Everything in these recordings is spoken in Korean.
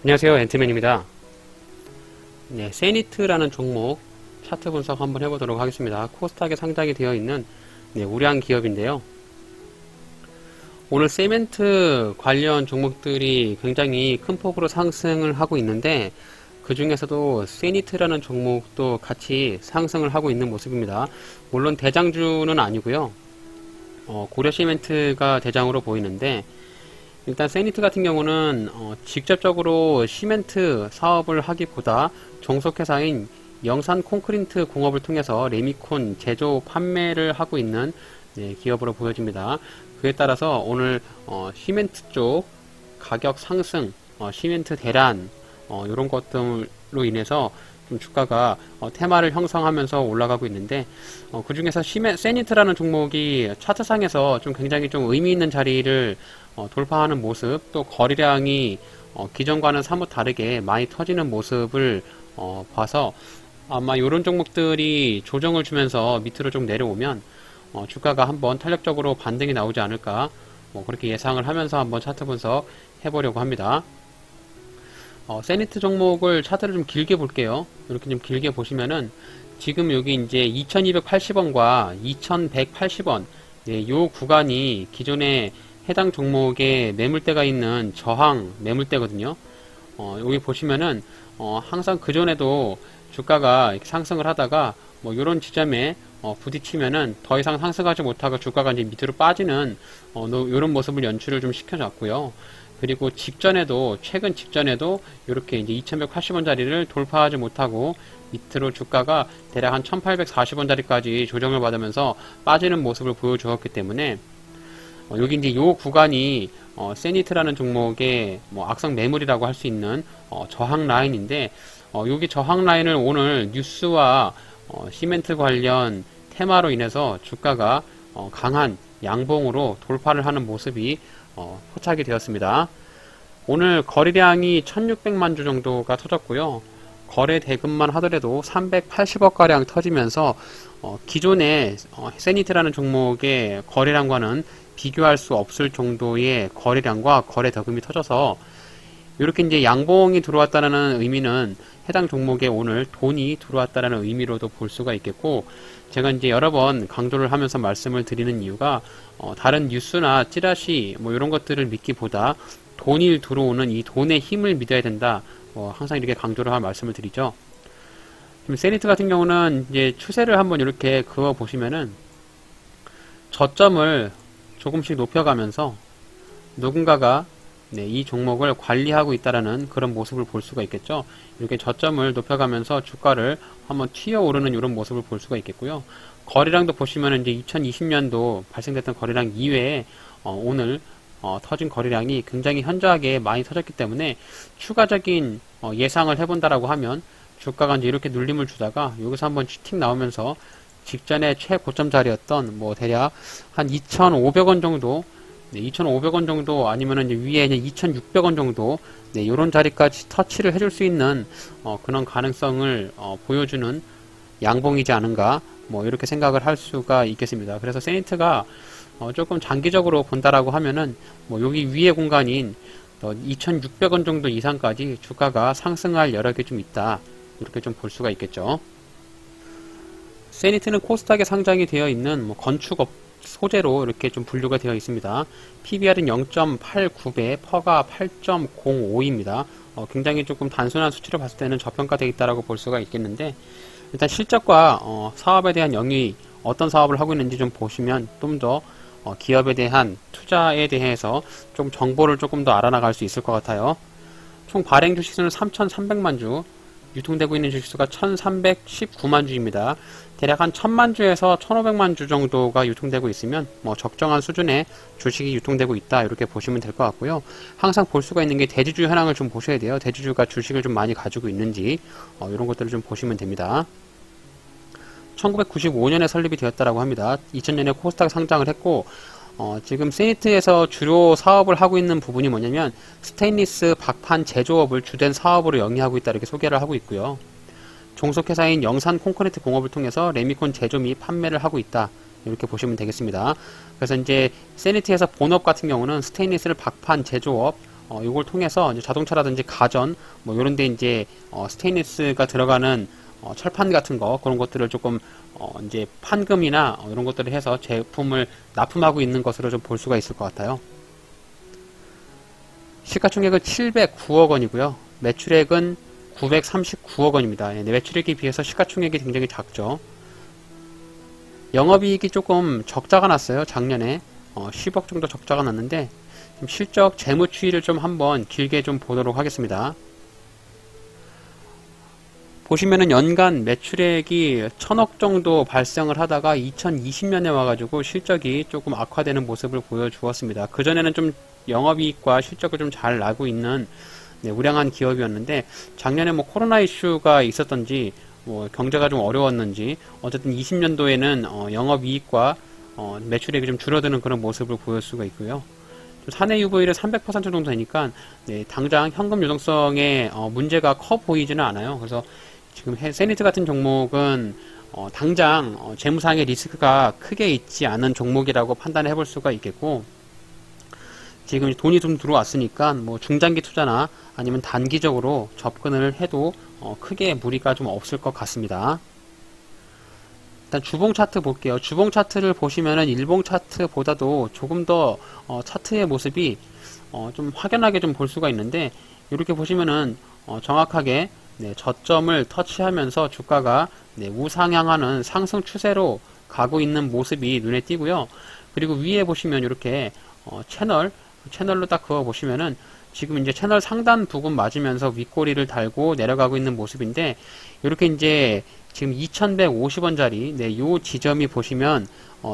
안녕하세요, 앤트맨입니다. 네, 세니트라는 종목 차트 분석 한번 해보도록 하겠습니다. 코스닥에 상장이 되어 있는 우량 기업인데요. 오늘 세멘트 관련 종목들이 굉장히 큰 폭으로 상승을 하고 있는데, 그 중에서도 세니트라는 종목도 같이 상승을 하고 있는 모습입니다. 물론 대장주는 아니고요. 고려시멘트가 대장으로 보이는데, 일단 세니트 같은 경우는 직접적으로 시멘트 사업을 하기보다 종속회사인 영산 콘크리트 공업을 통해서 레미콘 제조 판매를 하고 있는 기업으로 보여집니다. 그에 따라서 오늘 시멘트 쪽 가격 상승, 시멘트 대란 이런 것들로 인해서 좀 주가가 테마를 형성하면서 올라가고 있는데, 그 중에서 세니트라는 종목이 차트상에서 좀 굉장히 좀 의미 있는 자리를 돌파하는 모습, 또 거래량이 기존과는 사뭇 다르게 많이 터지는 모습을 봐서 아마 이런 종목들이 조정을 주면서 밑으로 좀 내려오면 주가가 한번 탄력적으로 반등이 나오지 않을까, 그렇게 예상을 하면서 한번 차트 분석 해보려고 합니다. 세니트 종목을 차트를 좀 길게 볼게요. 이렇게 좀 길게 보시면은 지금 여기 이제 2280원과 2180원 요 구간이 기존에 해당 종목의 매물대가 있는 저항 매물대거든요. 여기 보시면은 항상 그전에도 주가가 상승을 하다가 요런 지점에 부딪히면은 더 이상 상승하지 못하고 주가가 이제 밑으로 빠지는 요런 모습을 연출을 좀 시켜줬고요. 그리고 직전에도, 최근 직전에도 이렇게 이제 2180원짜리를 돌파하지 못하고 밑으로 주가가 대략 한 1840원짜리까지 조정을 받으면서 빠지는 모습을 보여주었기 때문에 여기 이제 요 구간이 세니트라는 종목의 악성 매물이라고 할 수 있는 저항 라인인데, 여기 저항 라인을 오늘 뉴스와 시멘트 관련 테마로 인해서 주가가 강한 양봉으로 돌파를 하는 모습이 포착이 되었습니다. 오늘 거래량이 1600만 주 정도가 터졌고요. 거래 대금만 하더라도 380억가량 터지면서 기존의 세니트라는 종목의 거래량과는 비교할 수 없을 정도의 거래량과 거래 대금이 터져서 이렇게 이제 양봉이 들어왔다는 의미는 해당 종목에 오늘 돈이 들어왔다는 의미로도 볼 수가 있겠고, 제가 이제 여러 번 강조를 하면서 말씀을 드리는 이유가 다른 뉴스나 찌라시 이런 것들을 믿기보다 돈이 들어오는 이 돈의 힘을 믿어야 된다. 항상 이렇게 강조를 할 말씀을 드리죠. 지금 세니트 같은 경우는 이제 추세를 한번 이렇게 그어 보시면은 저점을 조금씩 높여가면서 누군가가 이 종목을 관리하고 있다라는 그런 모습을 볼 수가 있겠죠. 이렇게 저점을 높여가면서 주가를 한번 튀어오르는 이런 모습을 볼 수가 있겠고요. 거래량도 보시면 이제 2020년도 발생됐던 거래량 이외에 오늘 터진 거래량이 굉장히 현저하게 많이 터졌기 때문에 추가적인 예상을 해본다라고 하면 주가가 이제 이렇게 눌림을 주다가 여기서 한번 튀팅 나오면서 직전에 최고점 자리였던 대략 한 2,500원 정도, 2,500원 정도 아니면은 이제 위에 2,600원 정도, 요런 자리까지 터치를 해줄 수 있는 그런 가능성을 보여주는 양봉이지 않은가, 이렇게 생각을 할 수가 있겠습니다. 그래서 세니트가 조금 장기적으로 본다라고 하면은 여기 위에 공간인 2,600원 정도 이상까지 주가가 상승할 여력이 좀 있다, 이렇게 좀 볼 수가 있겠죠. 세니트는 코스닥에 상장이 되어 있는 건축업 소재로 이렇게 좀 분류가 되어 있습니다. PBR은 0.89배, 퍼가 8.05입니다. 굉장히 조금 단순한 수치로 봤을 때는 저평가되어 있다고 볼 수가 있겠는데, 일단 실적과 사업에 대한 영위, 어떤 사업을 하고 있는지 좀 보시면 좀 더 기업에 대한 투자에 대해서 좀 정보를 조금 더 알아나갈 수 있을 것 같아요. 총 발행 주식수는 3,300만 주, 유통되고 있는 주식수가 1,319만 주입니다. 대략 한 1,000만 주에서 1,500만 주 정도가 유통되고 있으면 적정한 수준의 주식이 유통되고 있다, 이렇게 보시면 될 것 같고요. 항상 볼 수가 있는 게 대주주 현황을 좀 보셔야 돼요. 대주주가 주식을 좀 많이 가지고 있는지 이런 것들을 좀 보시면 됩니다. 1995년에 설립이 되었다라고 합니다. 2000년에 코스닥 상장을 했고, 지금 세니트에서 주로 사업을 하고 있는 부분이 뭐냐면 스테인리스 박판 제조업을 주된 사업으로 영위하고 있다, 이렇게 소개를 하고 있고요. 종속회사인 영산 콘크리트 공업을 통해서 레미콘 제조 및 판매를 하고 있다, 이렇게 보시면 되겠습니다. 그래서 이제 세니트에서 본업 같은 경우는 스테인리스를 박판 제조업, 이걸 통해서 이제 자동차라든지 가전 뭐 이런 데 이제 스테인리스가 들어가는 철판 같은 거 그런 것들을 조금 이제 판금이나 이런 것들을 해서 제품을 납품하고 있는 것으로 좀 볼 수가 있을 것 같아요. 시가총액은 709억 원이고요. 매출액은 939억 원입니다. 매출액에 비해서 시가총액이 굉장히 작죠. 영업이익이 조금 적자가 났어요. 작년에 10억 정도 적자가 났는데 실적 재무 추이를 좀 한번 길게 좀 보도록 하겠습니다. 보시면은 연간 매출액이 1000억 정도 발생을 하다가 2020년에 와가지고 실적이 조금 악화되는 모습을 보여주었습니다. 그전에는 좀 영업이익과 실적을 좀 잘 나고 있는 우량한 기업이었는데 작년에 뭐 코로나 이슈가 있었던지 뭐 경제가 좀 어려웠는지 어쨌든 20년도에는 영업이익과 매출액이 좀 줄어드는 그런 모습을 보일 수가 있고요. 사내 UV를 300% 정도 되니까 당장 현금 유동성에 문제가 커 보이지는 않아요. 그래서 지금 세니트 같은 종목은 당장 재무상의 리스크가 크게 있지 않은 종목이라고 판단해 볼 수가 있겠고, 지금 돈이 좀 들어왔으니까 뭐 중장기 투자나 아니면 단기적으로 접근을 해도 크게 무리가 좀 없을 것 같습니다. 일단 주봉 차트 볼게요. 주봉 차트를 보시면은 일봉 차트보다도 조금 더 차트의 모습이 좀 확연하게 좀 볼 수가 있는데, 이렇게 보시면은 정확하게 저점을 터치하면서 주가가 우상향하는 상승 추세로 가고 있는 모습이 눈에 띄고요. 그리고 위에 보시면 이렇게 채널로 딱 그어 보시면은 지금 이제 채널 상단 부근 맞으면서 윗꼬리를 달고 내려가고 있는 모습인데, 이렇게 이제 지금 2150원짜리 요 지점이 보시면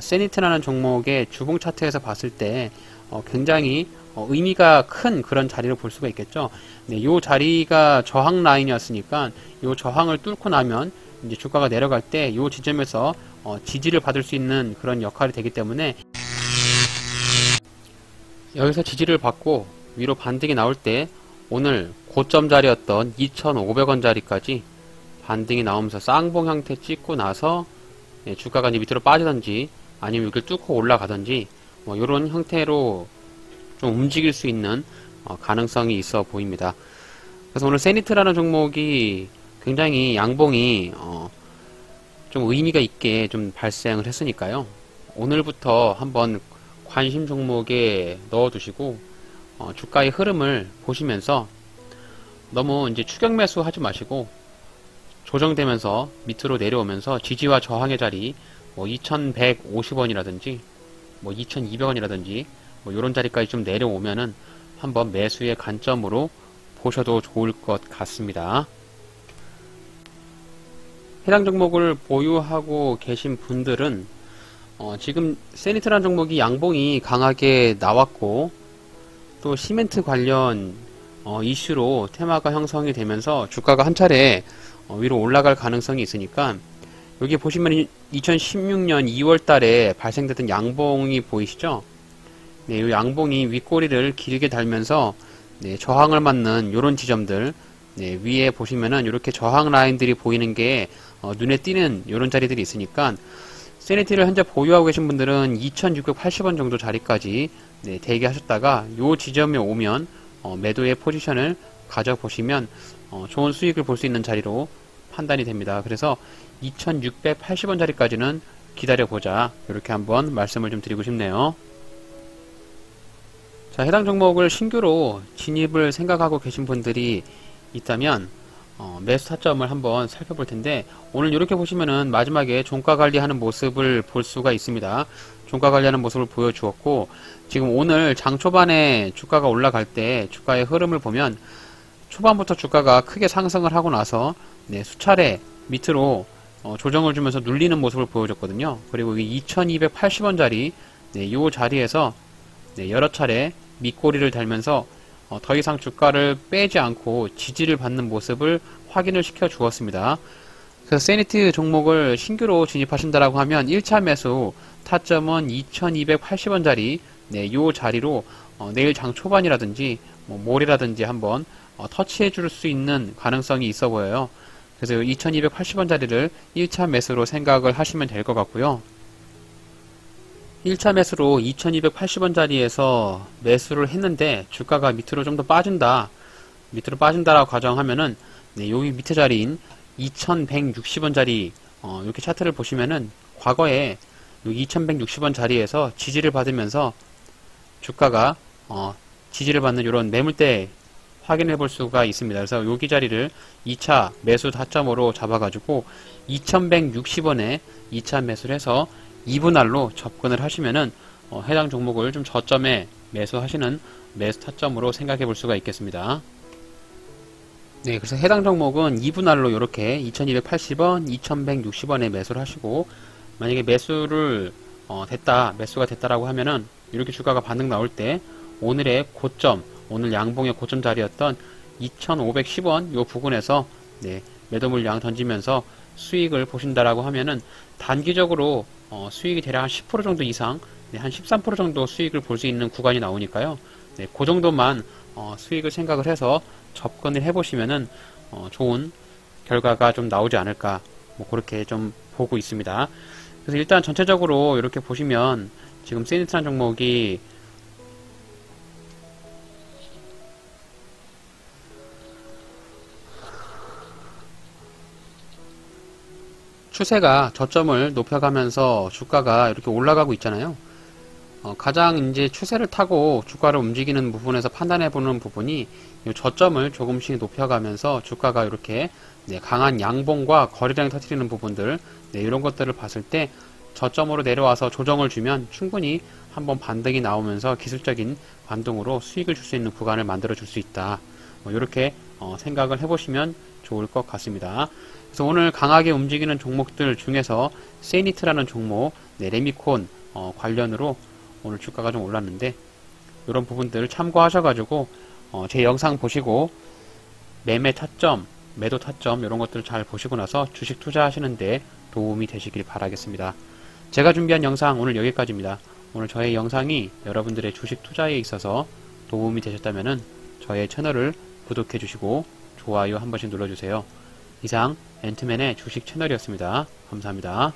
세니트라는 종목의 주봉 차트에서 봤을 때 굉장히 의미가 큰 그런 자리로 볼 수가 있겠죠. 요 자리가 저항 라인이었으니까 요 저항을 뚫고 나면 이제 주가가 내려갈 때 요 지점에서 지지를 받을 수 있는 그런 역할이 되기 때문에, 여기서 지지를 받고 위로 반등이 나올 때 오늘 고점 자리였던 2,500원짜리까지 반등이 나오면서 쌍봉 형태 찍고 나서 주가가 이제 밑으로 빠지던지 아니면 여기를 뚫고 올라가던지 뭐 이런 형태로 좀 움직일 수 있는 가능성이 있어 보입니다. 그래서 오늘 세니트라는 종목이 굉장히 양봉이 좀 의미가 있게 좀 발생을 했으니까요. 오늘부터 한번 관심 종목에 넣어두시고 주가의 흐름을 보시면서 너무 이제 추격 매수 하지 마시고 조정되면서 밑으로 내려오면서 지지와 저항의 자리 뭐 2150원이라든지 뭐 2200원이라든지 뭐 이런 자리까지 좀 내려오면은 한번 매수의 관점으로 보셔도 좋을 것 같습니다. 해당 종목을 보유하고 계신 분들은 지금 세니트라는 종목이 양봉이 강하게 나왔고 또 시멘트 관련 이슈로 테마가 형성이 되면서 주가가 한 차례 위로 올라갈 가능성이 있으니까, 여기 보시면 2016년 2월 달에 발생됐던 양봉이 보이시죠? 이 양봉이 윗꼬리를 길게 달면서 저항을 맞는 이런 지점들, 위에 보시면은 이렇게 저항 라인들이 보이는 게 눈에 띄는 이런 자리들이 있으니까, 세니티를 현재 보유하고 계신 분들은 2680원 정도 자리까지 대기하셨다가 요 지점에 오면 매도의 포지션을 가져보시면 좋은 수익을 볼 수 있는 자리로 판단이 됩니다. 그래서 2680원 자리까지는 기다려보자, 이렇게 한번 말씀을 좀 드리고 싶네요. 자, 해당 종목을 신규로 진입을 생각하고 계신 분들이 있다면 매수 타점을 한번 살펴볼 텐데, 오늘 이렇게 보시면은 마지막에 종가 관리하는 모습을 볼 수가 있습니다. 종가 관리하는 모습을 보여주었고, 지금 오늘 장 초반에 주가가 올라갈 때 주가의 흐름을 보면 초반부터 주가가 크게 상승을 하고 나서 수차례 밑으로 조정을 주면서 눌리는 모습을 보여줬거든요. 그리고 이 2280원짜리 이 자리에서 여러 차례 밑꼬리를 달면서 더 이상 주가를 빼지 않고 지지를 받는 모습을 확인을 시켜 주었습니다. 그래서 세니트 종목을 신규로 진입하신다라고 하면 1차 매수 타점은 2280원짜리 이 자리로 내일 장 초반이라든지 모레라든지 한번 터치해 줄 수 있는 가능성이 있어 보여요. 그래서 2280원짜리를 1차 매수로 생각을 하시면 될 것 같고요. 1차 매수로 2280원짜리에서 매수를 했는데 주가가 밑으로 좀 더 빠진다. 밑으로 빠진다라고 가정하면은 네, 여기 밑에 자리인 2160원짜리 이렇게 차트를 보시면은 과거에 여기 2160원 자리에서 지지를 받으면서 주가가 지지를 받는 이런 매물대 확인해 볼 수가 있습니다. 그래서 여기 자리를 2차 매수 타점으로 잡아가지고 2160원에 2차 매수를 해서 2분할로 접근을 하시면은 해당 종목을 좀 저점에 매수하시는 매수 타점으로 생각해 볼 수가 있겠습니다. 네, 그래서 해당 종목은 2분할로 이렇게 2280원, 2160원에 매수를 하시고, 만약에 매수가 됐다라고 하면은 이렇게 주가가 반등 나올 때 오늘의 고점, 오늘 양봉의 고점 자리였던 2510원 요 부근에서 네, 매도 물량 던지면서 수익을 보신다라고 하면은 단기적으로 수익이 대략 한 10% 정도 이상, 네, 한 13% 정도 수익을 볼 수 있는 구간이 나오니까요. 네, 그 정도만 수익을 생각을 해서 접근을 해보시면은 좋은 결과가 좀 나오지 않을까, 뭐 그렇게 좀 보고 있습니다. 그래서 일단 전체적으로 이렇게 보시면 지금 세니트라는 종목이 추세가 저점을 높여가면서 주가가 이렇게 올라가고 있잖아요. 가장 이제 추세를 타고 주가를 움직이는 부분에서 판단해 보는 부분이 이 저점을 조금씩 높여가면서 주가가 이렇게 네, 강한 양봉과 거래량이 터뜨리는 부분들, 네, 이런 것들을 봤을 때 저점으로 내려와서 조정을 주면 충분히 한번 반등이 나오면서 기술적인 반등으로 수익을 줄 수 있는 구간을 만들어 줄 수 있다. 이렇게 생각을 해보시면 좋을 것 같습니다. 그래서 오늘 강하게 움직이는 종목들 중에서 세니트라는 종목, 네, 레미콘 관련으로 오늘 주가가 좀 올랐는데 이런 부분들 참고하셔가지고 제 영상 보시고 매매 타점, 매도 타점 이런 것들을 잘 보시고 나서 주식 투자하시는데 도움이 되시길 바라겠습니다. 제가 준비한 영상 오늘 여기까지입니다. 오늘 저의 영상이 여러분들의 주식 투자에 있어서 도움이 되셨다면 저의 채널을 구독해 주시고 좋아요 한 번씩 눌러주세요. 이상 앤트맨의 주식 채널이었습니다. 감사합니다.